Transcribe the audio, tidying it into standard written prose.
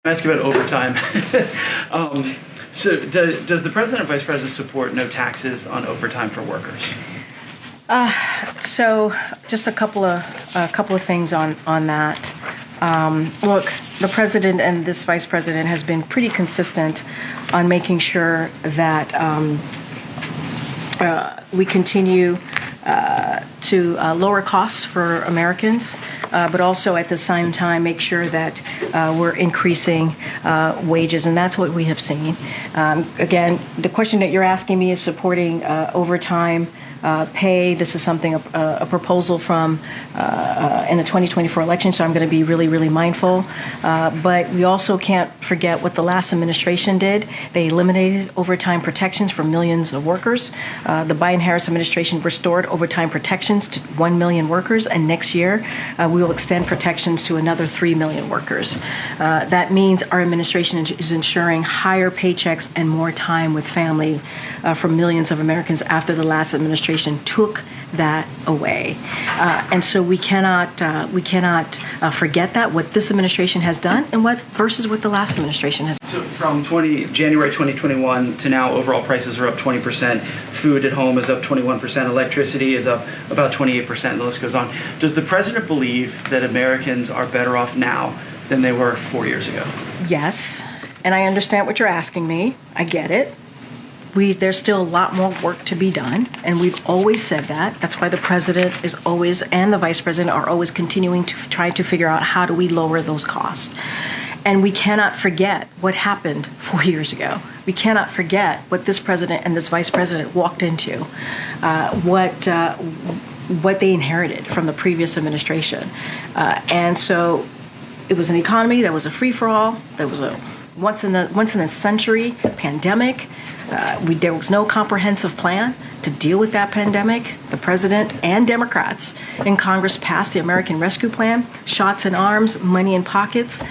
Ask you about overtime. Does the president and vice president support no taxes on overtime for workers? So just a couple of things on that. Look, the president and this vice president has been pretty consistent on making sure that we continue to lower costs for Americans, but also at the same time make sure that we're increasing wages, and that's what we have seen. Again, the question that you're asking me is supporting overtime pay. This is something, a proposal from in the 2024 election, so I'm going to be really, really mindful. But we also can't forget what the last administration did. They eliminated overtime protections for millions of workers. The Biden-Harris administration restored overtime protections to 1 million workers, and next year we will extend protections to another 3 million workers. That means our administration is ensuring higher paychecks and more time with family for millions of Americans after the last administration took that away. And so we cannot forget that, what this administration has done and versus what the last administration has done. So from January 2021 to now, overall prices are up 20%. Food at home is up 21%. Electricity is up about 28%. And the list goes on. Does the president believe that Americans are better off now than they were 4 years ago? Yes. And I understand what you're asking me. I get it. There's still a lot more work to be done, and we've always said that. That's why the president is always, and the vice president are always continuing to try to figure out how do we lower those costs. And we cannot forget what happened 4 years ago. We cannot forget what this president and this vice president walked into, what they inherited from the previous administration. And so it was an economy that was a free-for-all, that was a once in a century pandemic. There was no comprehensive plan to deal with that pandemic. The president and Democrats in Congress passed the American Rescue Plan, shots in arms, money in pockets.